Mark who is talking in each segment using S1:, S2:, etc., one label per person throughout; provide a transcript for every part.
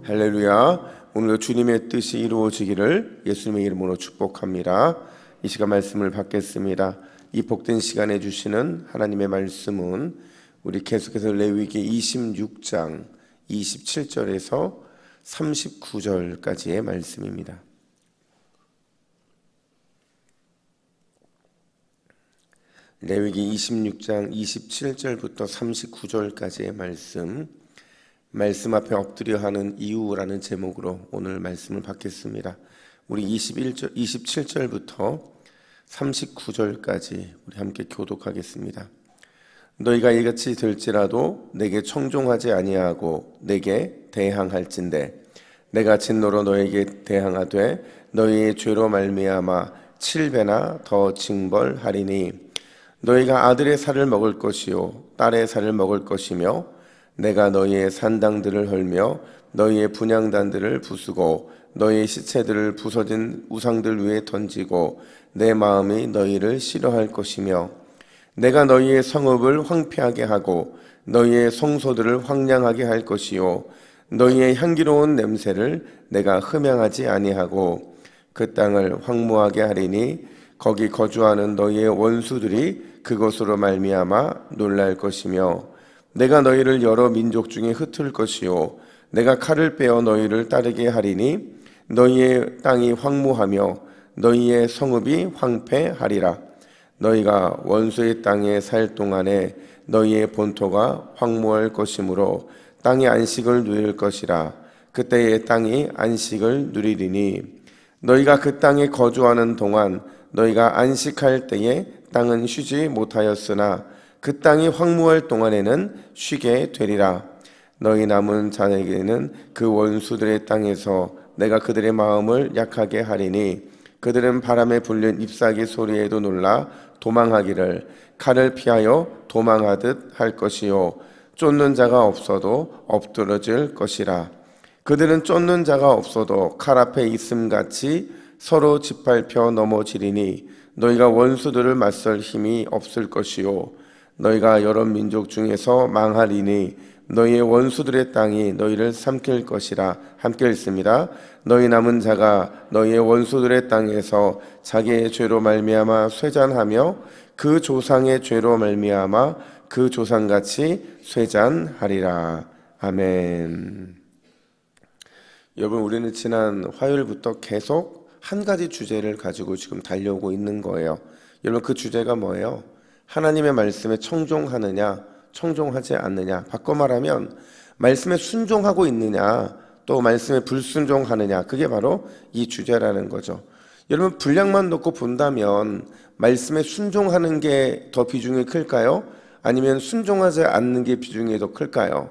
S1: 할렐루야. 오늘도 주님의 뜻이 이루어지기를 예수님의 이름으로 축복합니다. 이 시간 말씀을 받겠습니다. 이 복된 시간에 주시는 하나님의 말씀은 우리 계속해서 레위기 26장 27절에서 39절까지의 말씀입니다. 레위기 26장 27절부터 39절까지의 말씀 앞에 엎드려 하는 이유라는 제목으로 오늘 말씀을 받겠습니다. 우리 27절부터 39절까지 우리 함께 교독하겠습니다. 너희가 이같이 될지라도 내게 청종하지 아니하고 내게 대항할진대 내가 진노로 너에게 대항하되 너희의 죄로 말미암아 7배나 더 징벌하리니 너희가 아들의 살을 먹을 것이요 딸의 살을 먹을 것이며 내가 너희의 산당들을 헐며 너희의 분향단들을 부수고 너희의 시체들을 부서진 우상들 위에 던지고 내 마음이 너희를 싫어할 것이며 내가 너희의 성읍을 황폐하게 하고 너희의 성소들을 황량하게 할 것이요 너희의 향기로운 냄새를 내가 흠양하지 아니하고 그 땅을 황무하게 하리니 거기 거주하는 너희의 원수들이 그것으로 말미암아 놀랄 것이며 내가 너희를 여러 민족 중에 흩을 것이요 내가 칼을 빼어 너희를 따르게 하리니 너희의 땅이 황무하며 너희의 성읍이 황폐하리라. 너희가 원수의 땅에 살 동안에 너희의 본토가 황무할 것이므로 땅의 안식을 누릴 것이라. 그때의 땅이 안식을 누리리니 너희가 그 땅에 거주하는 동안 너희가 안식할 때에 땅은 쉬지 못하였으나 그 땅이 황무할 동안에는 쉬게 되리라. 너희 남은 자에게는 그 원수들의 땅에서 내가 그들의 마음을 약하게 하리니 그들은 바람에 불린 잎사귀 소리에도 놀라 도망하기를 칼을 피하여 도망하듯 할 것이요 쫓는 자가 없어도 엎드러질 것이라. 그들은 쫓는 자가 없어도 칼 앞에 있음같이 서로 짓밟혀 넘어지리니 너희가 원수들을 맞설 힘이 없을 것이요 너희가 여러 민족 중에서 망하리니 너희의 원수들의 땅이 너희를 삼킬 것이라. 함께 읽습니다. 너희 남은 자가 너희의 원수들의 땅에서 자기의 죄로 말미암아 쇠잔하며 그 조상의 죄로 말미암아 그 조상같이 쇠잔하리라. 아멘. 여러분, 우리는 지난 화요일부터 계속 한 가지 주제를 가지고 지금 달려오고 있는 거예요. 여러분, 그 주제가 뭐예요? 하나님의 말씀에 청종하느냐, 청종하지 않느냐. 바꿔 말하면 말씀에 순종하고 있느냐, 또 말씀에 불순종하느냐. 그게 바로 이 주제라는 거죠. 여러분, 분량만 놓고 본다면 말씀에 순종하는 게 더 비중이 클까요? 아니면 순종하지 않는 게 비중이 더 클까요?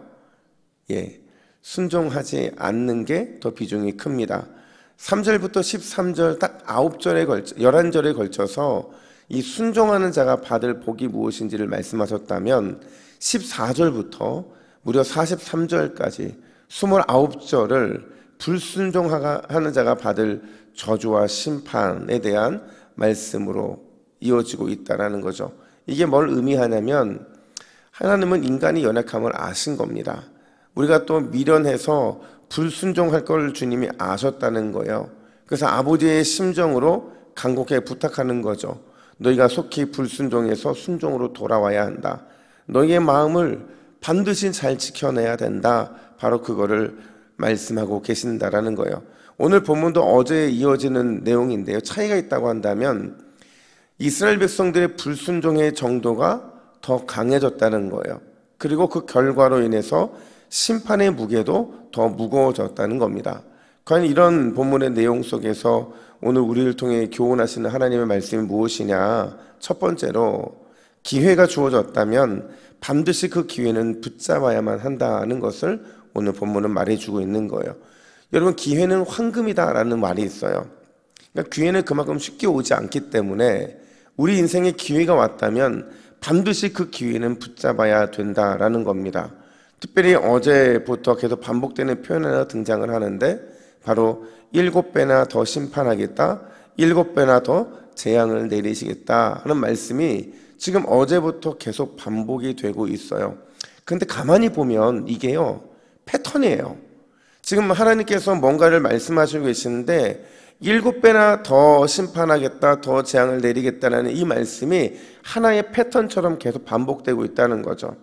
S1: 순종하지 않는 게 더 비중이 큽니다. 3절부터 13절 딱 11절에 걸쳐서 이 순종하는 자가 받을 복이 무엇인지를 말씀하셨다면 14절부터 무려 43절까지 29절을 불순종하는 자가 받을 저주와 심판에 대한 말씀으로 이어지고 있다는 거죠. 이게 뭘 의미하냐면 하나님은 인간의 연약함을 아신 겁니다. 우리가 또 미련해서 불순종할 걸 주님이 아셨다는 거예요. 그래서 아버지의 심정으로 간곡하게 부탁하는 거죠. 너희가 속히 불순종해서 순종으로 돌아와야 한다. 너희의 마음을 반드시 잘 지켜내야 된다. 바로 그거를 말씀하고 계신다라는 거예요. 오늘 본문도 어제에 이어지는 내용인데요. 차이가 있다고 한다면 이스라엘 백성들의 불순종의 정도가 더 강해졌다는 거예요. 그리고 그 결과로 인해서 심판의 무게도 더 무거워졌다는 겁니다. 과연 이런 본문의 내용 속에서 오늘 우리를 통해 교훈하시는 하나님의 말씀이 무엇이냐? 첫 번째로 기회가 주어졌다면 반드시 그 기회는 붙잡아야만 한다는 것을 오늘 본문은 말해주고 있는 거예요. 여러분, 기회는 황금이다라는 말이 있어요. 그러니까 기회는 그만큼 쉽게 오지 않기 때문에 우리 인생에 기회가 왔다면 반드시 그 기회는 붙잡아야 된다라는 겁니다. 특별히 어제부터 계속 반복되는 표현 하나 등장을 하는데 바로 7배나 더 심판하겠다, 7배나 더 재앙을 내리시겠다 하는 말씀이 지금 어제부터 계속 반복이 되고 있어요. 그런데 가만히 보면 이게요 패턴이에요. 지금 하나님께서 뭔가를 말씀하시고 계시는데 7배나 더 심판하겠다, 더 재앙을 내리겠다라는 이 말씀이 하나의 패턴처럼 계속 반복되고 있다는 거죠.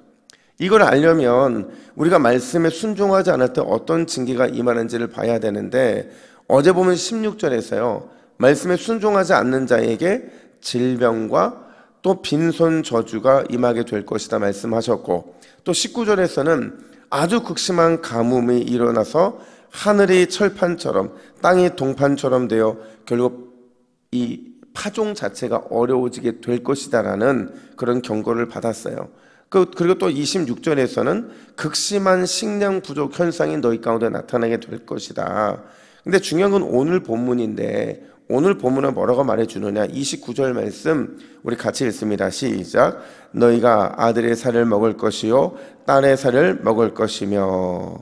S1: 이걸 알려면 우리가 말씀에 순종하지 않을 때 어떤 징계가 임하는지를 봐야 되는데, 어제 보면 16절에서요 말씀에 순종하지 않는 자에게 질병과 또 빈손 저주가 임하게 될 것이다 말씀하셨고, 또 19절에서는 아주 극심한 가뭄이 일어나서 하늘이 철판처럼 땅이 동판처럼 되어 결국 이 파종 자체가 어려워지게 될 것이다라는 그런 경고를 받았어요. 그리고 또 26절에서는 극심한 식량 부족 현상이 너희 가운데 나타나게 될 것이다. 근데 중요한 건 오늘 본문인데, 오늘 본문은 뭐라고 말해주느냐. 29절 말씀 우리 같이 읽습니다. 시작. 너희가 아들의 살을 먹을 것이요 딸의 살을 먹을 것이며,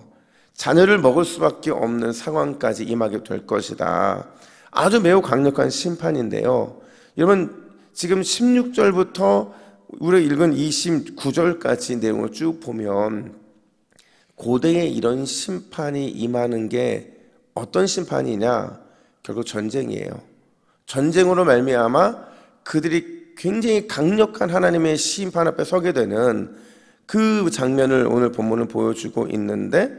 S1: 자녀를 먹을 수밖에 없는 상황까지 임하게 될 것이다. 아주 매우 강력한 심판인데요, 여러분 지금 16절부터 우리가 읽은 29절까지 내용을 쭉 보면 고대에 이런 심판이 임하는 게 어떤 심판이냐? 결국 전쟁이에요. 전쟁으로 말미암아 그들이 굉장히 강력한 하나님의 심판 앞에 서게 되는 그 장면을 오늘 본문은 보여주고 있는데,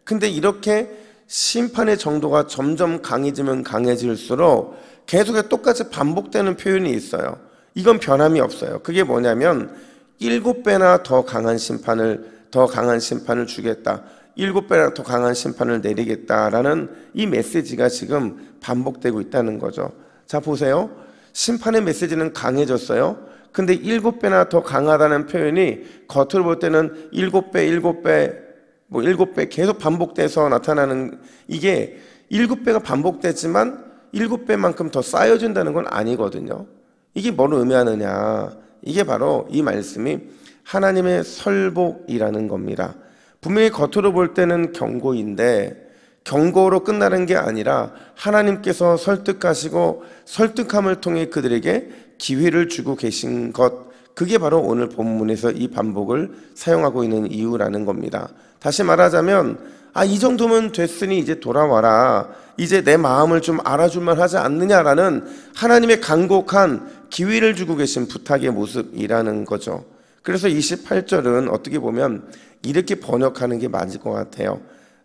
S1: 근데 이렇게 심판의 정도가 점점 강해지면 강해질수록 계속해서 똑같이 반복되는 표현이 있어요. 이건 변함이 없어요. 그게 뭐냐면 7배나 더 강한 심판을 주겠다, 7배나 더 강한 심판을 내리겠다라는 이 메시지가 지금 반복되고 있다는 거죠. 자 보세요. 심판의 메시지는 강해졌어요. 근데 7배나 더 강하다는 표현이 겉으로 볼 때는 7배 뭐 7배 계속 반복돼서 나타나는, 이게 7배가 반복되지만 7배만큼 더 쌓여진다는 건 아니거든요. 이게 뭘 의미하느냐? 이게 바로 이 말씀이 하나님의 설복이라는 겁니다. 분명히 겉으로 볼 때는 경고인데 경고로 끝나는 게 아니라 하나님께서 설득하시고 설득함을 통해 그들에게 기회를 주고 계신 것, 그게 바로 오늘 본문에서 이 반복을 사용하고 있는 이유라는 겁니다. 다시 말하자면 이 정도면 됐으니 이제 돌아와라, 이제 내 마음을 좀 알아줄만 하지 않느냐라는 하나님의 간곡한 기회를 주고 계신 부탁의 모습이라는 거죠. 그래서 28절은 어떻게 보면 이렇게 번역하는 게 맞을 것 같아요.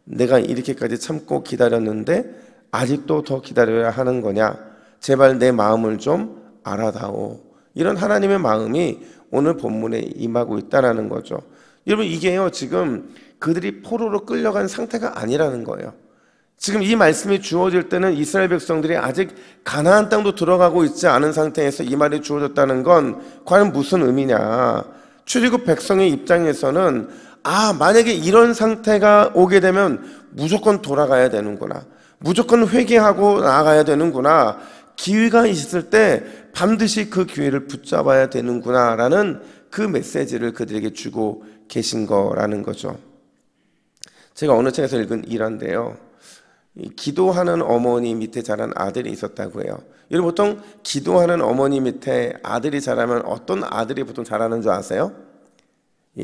S1: 내가 이렇게까지 참고 기다렸는데 아직도 더 기다려야 하는 거냐? 제발 내 마음을 좀 알아다오. 이런 하나님의 마음이 오늘 본문에 임하고 있다는 거죠. 여러분 이게요, 지금 그들이 포로로 끌려간 상태가 아니라는 거예요. 지금 이 말씀이 주어질 때는 이스라엘 백성들이 아직 가나안 땅도 들어가고 있지 않은 상태에서 이 말이 주어졌다는 건 과연 무슨 의미냐? 출애굽 백성의 입장에서는 만약에 이런 상태가 오게 되면 무조건 돌아가야 되는구나, 무조건 회개하고 나아가야 되는구나, 기회가 있을 때 반드시 그 기회를 붙잡아야 되는구나 라는 그 메시지를 그들에게 주고 계신 거라는 거죠. 제가 어느 책에서 읽은 일화인데요, 기도하는 어머니 밑에 자란 아들이 있었다고 해요. 여러분 보통 기도하는 어머니 밑에 아들이 자라면 어떤 아들이 보통 자라는 줄 아세요?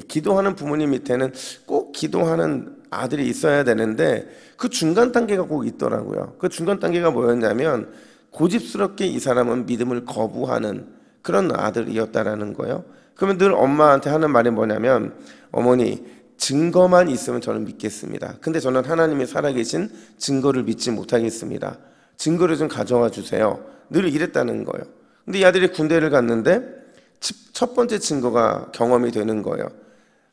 S1: 기도하는 부모님 밑에는 꼭 기도하는 아들이 있어야 되는데 그 중간 단계가 꼭 있더라고요. 그 중간 단계가 뭐였냐면 고집스럽게 이 사람은 믿음을 거부하는 그런 아들이었다라는 거예요. 그러면 늘 엄마한테 하는 말이 뭐냐면, 어머니 증거만 있으면 저는 믿겠습니다. 근데 저는 하나님이 살아계신 증거를 믿지 못하겠습니다. 증거를 좀 가져와 주세요. 늘 이랬다는 거예요. 근데 이 아들이 군대를 갔는데 첫 번째 증거가 경험이 되는 거예요.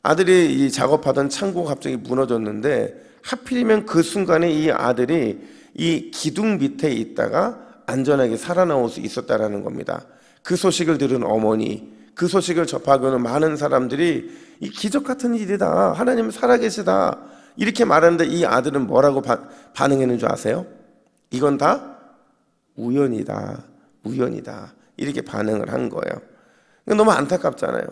S1: 아들이 이 작업하던 창고가 갑자기 무너졌는데 하필이면 그 순간에 이 아들이 이 기둥 밑에 있다가 안전하게 살아나올 수 있었다라는 겁니다. 그 소식을 들은 어머니, 그 소식을 접하고는 많은 사람들이 이 기적 같은 일이다, 하나님 살아계시다 이렇게 말하는데 이 아들은 뭐라고 반응했는 줄 아세요? 이건 다 우연이다 이렇게 반응을 한 거예요. 너무 안타깝잖아요.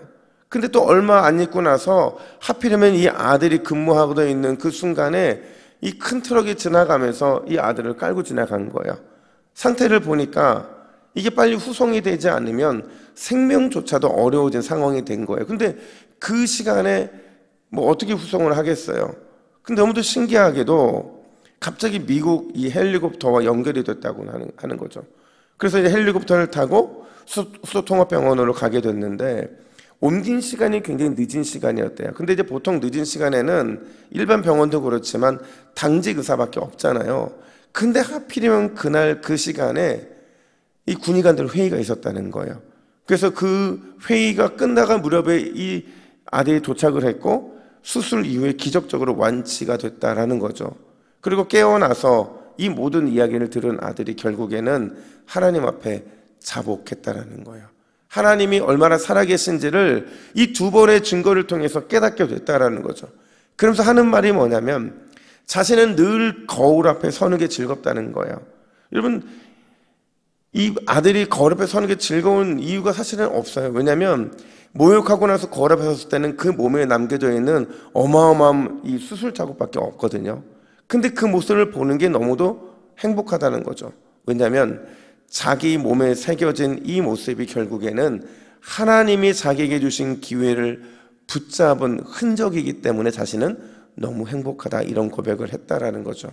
S1: 근데 또 얼마 안 있고 나서 하필이면 이 아들이 근무하고 있는 그 순간에 이 큰 트럭이 지나가면서 이 아들을 깔고 지나간 거예요. 상태를 보니까 이게 빨리 후송이 되지 않으면 생명조차도 어려워진 상황이 된 거예요. 근데 그 시간에 뭐 어떻게 후송을 하겠어요? 근데 너무도 신기하게도 갑자기 미국 이 헬리콥터와 연결이 됐다고 하는 거죠. 그래서 이제 헬리콥터를 타고 수소통합병원으로 가게 됐는데 옮긴 시간이 굉장히 늦은 시간이었대요. 근데 이제 보통 늦은 시간에는 일반 병원도 그렇지만 당직 의사밖에 없잖아요. 근데 하필이면 그날 그 시간에 이 군의관들 회의가 있었다는 거예요. 그래서 그 회의가 끝나갈 무렵에 이 아들이 도착을 했고 수술 이후에 기적적으로 완치가 됐다라는 거죠. 그리고 깨어나서 이 모든 이야기를 들은 아들이 결국에는 하나님 앞에 자복했다라는 거예요. 하나님이 얼마나 살아계신지를 이 두 번의 증거를 통해서 깨닫게 됐다라는 거죠. 그러면서 하는 말이 뭐냐면 자신은 늘 거울 앞에 서는 게 즐겁다는 거예요. 여러분, 이 아들이 거울 앞에 서는 게 즐거운 이유가 사실은 없어요. 왜냐하면 모욕하고 나서 거울 앞에 섰을 때는 그 몸에 남겨져 있는 어마어마한 이 수술 자국밖에 없거든요. 근데 그 모습을 보는 게 너무도 행복하다는 거죠. 왜냐하면 자기 몸에 새겨진 이 모습이 결국에는 하나님이 자기에게 주신 기회를 붙잡은 흔적이기 때문에 자신은 너무 행복하다, 이런 고백을 했다라는 거죠.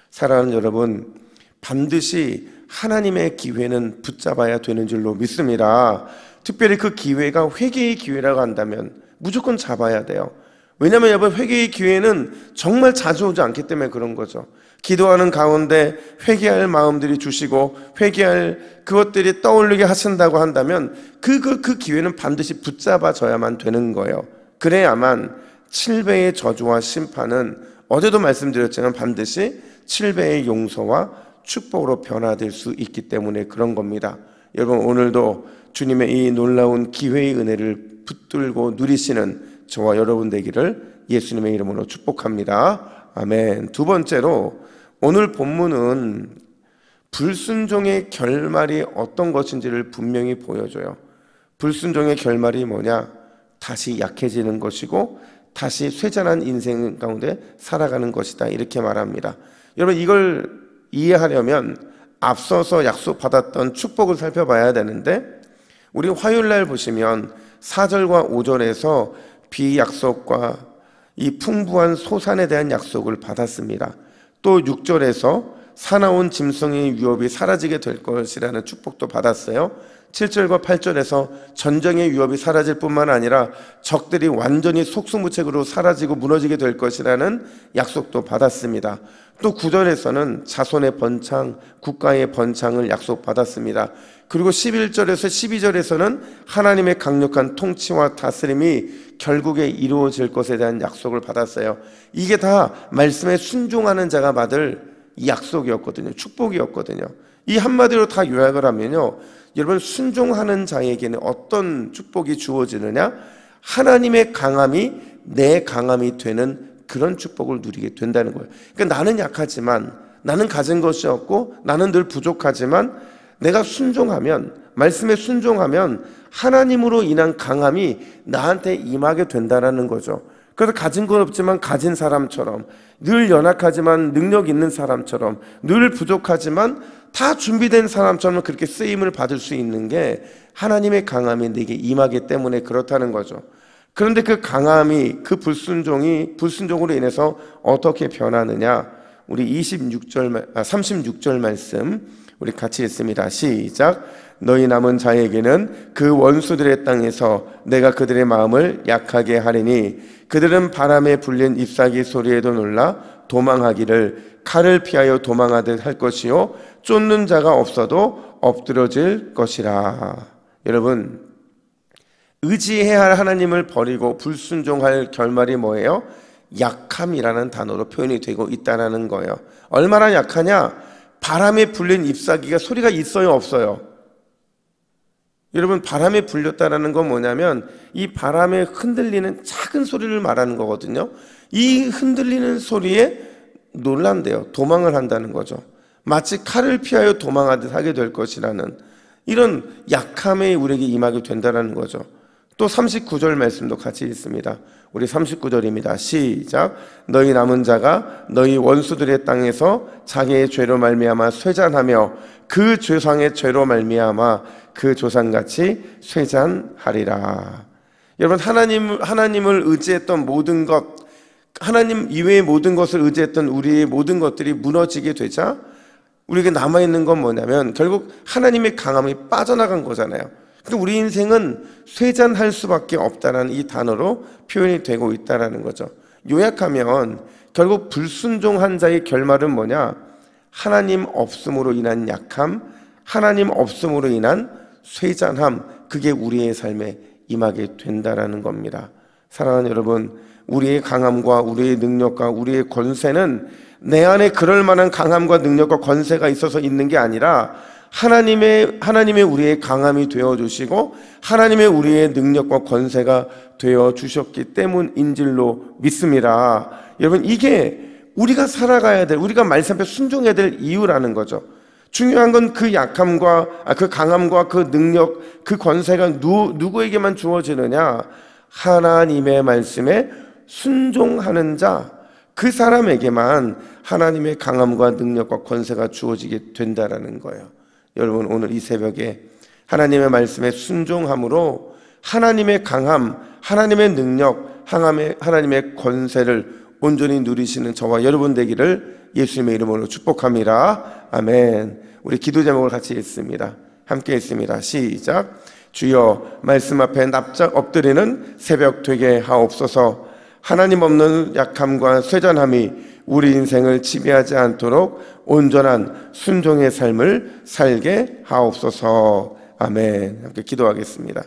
S1: 사랑하는 여러분, 반드시 하나님의 기회는 붙잡아야 되는 줄로 믿습니다. 특별히 그 기회가 회개의 기회라고 한다면 무조건 잡아야 돼요. 왜냐하면 여러분, 회개의 기회는 정말 자주 오지 않기 때문에 그런 거죠. 기도하는 가운데 회개할 마음들이 주시고 회개할 그것들이 떠올리게 하신다고 한다면 그 기회는 반드시 붙잡아져야만 되는 거예요. 그래야만 7배의 저주와 심판은 어제도 말씀드렸지만 반드시 7배의 용서와 축복으로 변화될 수 있기 때문에 그런 겁니다. 여러분, 오늘도 주님의 이 놀라운 기회의 은혜를 붙들고 누리시는 저와 여러분 되기를 예수님의 이름으로 축복합니다. 아멘. 두 번째로 오늘 본문은 불순종의 결말이 어떤 것인지를 분명히 보여줘요. 불순종의 결말이 뭐냐? 다시 약해지는 것이고 다시 쇠잔한 인생 가운데 살아가는 것이다, 이렇게 말합니다. 여러분, 이걸 이해하려면 앞서서 약속받았던 축복을 살펴봐야 되는데, 우리 화요일날 보시면 4절과 5절에서 비약속과 이 풍부한 소산에 대한 약속을 받았습니다. 또 6절에서 사나운 짐승의 위협이 사라지게 될 것이라는 축복도 받았어요. 7절과 8절에서 전쟁의 위협이 사라질 뿐만 아니라 적들이 완전히 속수무책으로 사라지고 무너지게 될 것이라는 약속도 받았습니다. 또 9절에서는 자손의 번창, 국가의 번창을 약속받았습니다. 그리고 11절에서 12절에서는 하나님의 강력한 통치와 다스림이 결국에 이루어질 것에 대한 약속을 받았어요. 이게 다 말씀에 순종하는 자가 받을 약속이었거든요. 축복이었거든요. 이 한마디로 다 요약을 하면요, 여러분, 순종하는 자에게는 어떤 축복이 주어지느냐? 하나님의 강함이 내 강함이 되는 그런 축복을 누리게 된다는 거예요. 그러니까 나는 약하지만, 나는 가진 것이 없고, 나는 늘 부족하지만 내가 순종하면, 말씀에 순종하면 하나님으로 인한 강함이 나한테 임하게 된다는 거죠. 그래서 가진 건 없지만 가진 사람처럼, 늘 연약하지만 능력 있는 사람처럼, 늘 부족하지만 다 준비된 사람처럼 그렇게 쓰임을 받을 수 있는 게 하나님의 강함이 내게 임하기 때문에 그렇다는 거죠. 그런데 그 강함이, 그 불순종으로 인해서 어떻게 변하느냐? 우리 36절 말씀 우리 같이 읽습니다. 시작. 너희 남은 자에게는 그 원수들의 땅에서 내가 그들의 마음을 약하게 하리니 그들은 바람에 불린 잎사귀 소리에도 놀라 도망하기를 칼을 피하여 도망하듯 할 것이요 쫓는 자가 없어도 엎드러질 것이라. 여러분, 의지해야 할 하나님을 버리고 불순종할 결말이 뭐예요? 약함이라는 단어로 표현이 되고 있다는 거예요. 얼마나 약하냐? 바람에 불린 잎사귀가 소리가 있어요, 없어요? 여러분, 바람에 불렸다는 건 뭐냐면 이 바람에 흔들리는 작은 소리를 말하는 거거든요. 이 흔들리는 소리에 놀란대요. 도망을 한다는 거죠. 마치 칼을 피하여 도망하듯 하게 될 것이라는 이런 약함에 우리에게 임하게 된다는 거죠. 또 39절 말씀도 같이 읽습니다. 우리 39절입니다. 시작. 너희 남은 자가 너희 원수들의 땅에서 자기의 죄로 말미암아 쇠잔하며 그 조상의 죄로 말미암아 그 조상같이 쇠잔하리라. 여러분, 하나님을 의지했던 모든 것, 하나님 이외의 모든 것을 의지했던 우리의 모든 것들이 무너지게 되자 우리에게 남아있는 건 뭐냐면 결국 하나님의 강함이 빠져나간 거잖아요. 근데 우리 인생은 쇠잔할 수밖에 없다는 이 단어로 표현이 되고 있다는 거죠. 요약하면 결국 불순종한 자의 결말은 뭐냐? 하나님 없음으로 인한 약함, 하나님 없음으로 인한 쇠잔함, 그게 우리의 삶에 임하게 된다라는 겁니다. 사랑하는 여러분, 우리의 강함과 우리의 능력과 우리의 권세는 내 안에 그럴 만한 강함과 능력과 권세가 있어서 있는 게 아니라 하나님의 우리의 강함이 되어주시고 하나님의 우리의 능력과 권세가 되어주셨기 때문인 줄로 믿습니다. 여러분, 이게 우리가 살아가야 될, 우리가 말씀 앞에 순종해야 될 이유라는 거죠. 중요한 건 그 약함과 그 강함과 그 능력, 그 권세가 누구에게만 주어지느냐? 하나님의 말씀에 순종하는 자, 그 사람에게만 하나님의 강함과 능력과 권세가 주어지게 된다라는 거예요. 여러분, 오늘 이 새벽에 하나님의 말씀에 순종함으로 하나님의 강함, 하나님의 능력, 하나님의 권세를 온전히 누리시는 저와 여러분 되기를 예수님의 이름으로 축복합니다. 아멘. 우리 기도 제목을 같이 읽습니다. 함께 읽습니다. 시작. 주여, 말씀 앞에 납작 엎드리는 새벽 되게 하옵소서. 하나님 없는 약함과 쇠잔함이 우리 인생을 지배하지 않도록 온전한 순종의 삶을 살게 하옵소서. 아멘. 함께 기도하겠습니다.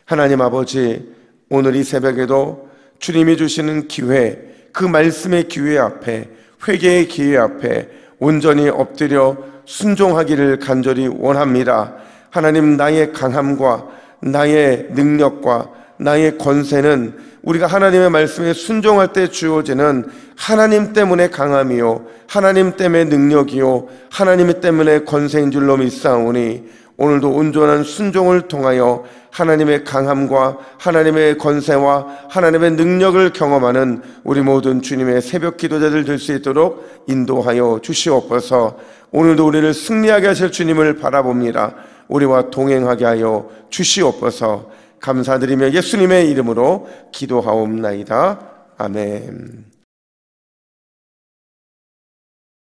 S1: 하나님 아버지, 오늘 이 새벽에도 주님이 주시는 기회, 그 말씀의 기회 앞에, 회개의 기회 앞에 온전히 엎드려 순종하기를 간절히 원합니다. 하나님, 나의 강함과 나의 능력과 나의 권세는 우리가 하나님의 말씀에 순종할 때 주어지는 하나님 때문에 강함이요, 하나님 때문에 능력이요, 하나님 때문에 권세인 줄로 믿사오니 오늘도 온전한 순종을 통하여 하나님의 강함과 하나님의 권세와 하나님의 능력을 경험하는 우리 모든 주님의 새벽 기도자들 될 수 있도록 인도하여 주시옵소서. 오늘도 우리를 승리하게 하실 주님을 바라봅니다. 우리와 동행하게 하여 주시옵소서. 감사드리며 예수님의 이름으로 기도하옵나이다. 아멘.